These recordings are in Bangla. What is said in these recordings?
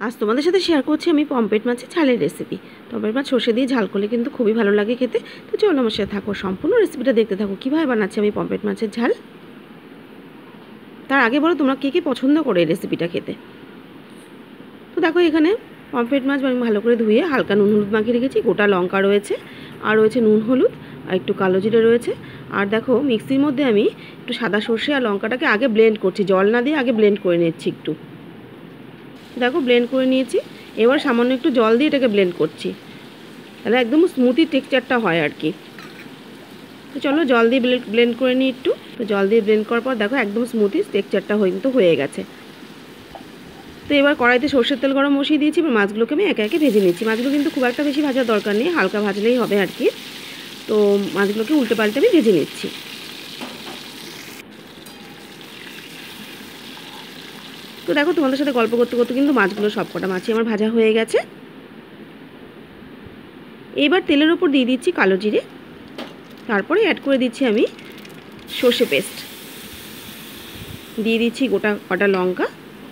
আজ তোমাদের সাথে শেয়ার করছি আমি পমফ্রেট মাছের ঝালের রেসিপি। পমফ্রেট মাছ সর্ষে দিয়ে ঝাল করলে কিন্তু খুবই ভালো লাগে খেতে। তো চলো আমার সাথে থাকো, সম্পূর্ণ রেসিপিটা দেখতে থাকো কীভাবে বানাচ্ছি আমি পমফ্রেট মাছের ঝাল। তার আগে বলো তোমরা কে কে পছন্দ করে এই রেসিপিটা খেতে। তো দেখো এখানে পমফ্রেট মাছ আমি ভালো করে ধুয়ে হালকা নুন হলুদ মাখিয়ে রেখেছি। গোটা লঙ্কা রয়েছে, আর রয়েছে নুন হলুদ, আর একটু কালো জিরে রয়েছে। আর দেখো মিক্সির মধ্যে আমি একটু সাদা সর্ষে আর লঙ্কাটাকে আগে ব্লেন্ড করছি, জল না দিয়ে আগে ব্লেন্ড করে নিচ্ছি একটু। দেখো ব্লেন্ড করে নিয়েছি। এবার সামান্য একটু জল দিয়ে এটাকে ব্লেন্ড করছি, তাহলে একদম স্মুথি টেক্সচারটা হয় আর কি। তো চলো জল দিয়ে ব্লেন্ড করে নিই একটু। তো জল দিয়ে ব্লেন্ড করার পর দেখো একদম স্মুথি টেক্সচারটা কিন্তু হয়ে গেছে। তো এবার কড়াইতে সর্ষের তেল গরম বসিয়ে দিয়েছি। এবার মাছগুলোকে আমি একে একে ভেজে নিচ্ছি। মাছগুলো কিন্তু খুব একটা বেশি ভাজার দরকার নেই, হালকা ভাজলেই হবে আর কি। তো মাছগুলোকে উল্টে পাল্টে আমি ভেজে নিচ্ছি। তো দেখো তোমাদের সাথে গল্প করতে করতে কিন্তু মাছগুলো সবকটা মাছই আমার ভাজা হয়ে গেছে। এবার তেলের ওপর দিয়ে দিচ্ছি কালো জিরে, তারপরে অ্যাড করে দিচ্ছি আমি সর্ষে পেস্ট, দিয়ে দিচ্ছি কটা লঙ্কা,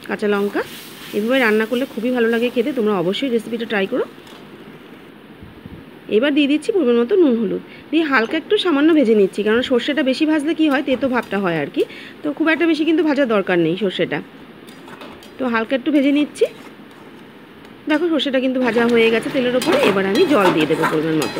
কাঁচা লঙ্কা। এভাবে রান্না করলে খুবই ভালো লাগে খেতে, তোমরা অবশ্যই রেসিপিটা ট্রাই করো। এবার দিয়ে দিচ্ছি পরিমাণ মতো নুন হলুদ, দিয়ে হালকা একটু সামান্য ভেজে নিচ্ছি, কারণ সর্ষেটা বেশি ভাজলে কি হয় তেতো ভাবটা হয় আর কি। তো খুব একটা বেশি কিন্তু ভাজার দরকার নেই সর্ষেটা। তো হালকা একটু ভেজে নিচ্ছি। দেখো সর্ষেটা কিন্তু ভাজা হয়ে গেছে তেলের ওপরে। এবার আমি জল দিয়ে দেবো পরিমাণ মতো।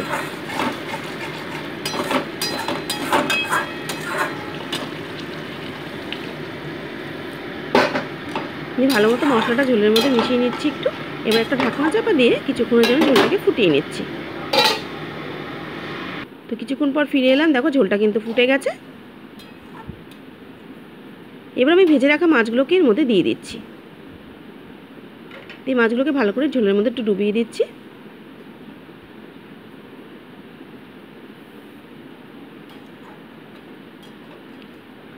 দিয়ে ভালো মতো মশলাটা ঝোলের মধ্যে মিশিয়ে নিচ্ছি একটু। এবার একটা ঢাকনা চাপা দিয়ে কিছুক্ষণের জন্য ঝোলটাকে ফুটিয়ে নিচ্ছি। তো কিছুক্ষণ পর ফিরে এলাম, দেখো ঝোলটা কিন্তু ফুটে গেছে। এবার আমি ভেজে রাখা মাছগুলোকে এর মধ্যে দিয়ে দিচ্ছি। দিয়ে মাছগুলোকে ভালো করে ঝোলের মধ্যে একটু ডুবিয়ে দিচ্ছি।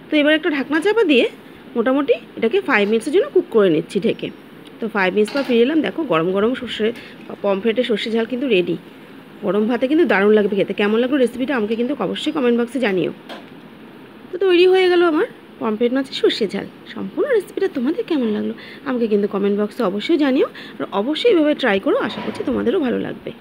তো এবার একটা ঢাকনা চাপা দিয়ে মোটামুটি এটাকে 5 মিনিটসের জন্য কুক করে নিচ্ছি ঢেকে। তো 5 মিনিটস পর ফিরে এলাম, দেখো গরম গরম পমফ্রেটের সর্ষে ঝাল কিন্তু রেডি। গরম ভাতে কিন্তু দারুণ লাগবে খেতে। কেমন লাগলো রেসিপিটা আমাকে কিন্তু অবশ্যই কমেন্ট বক্সে জানিও। তো তৈরি হয়ে গেল আমার পমফ্রেট মাছের সর্ষে ঝাল। সম্পূর্ণ রেসিপিটা তোমাদের কেমন লাগলো আমাকে কিন্তু কমেন্ট বক্সে অবশ্যই জানিও, আর অবশ্যই এভাবে ট্রাই করো। আশা করছি তোমাদেরও ভালো লাগবে।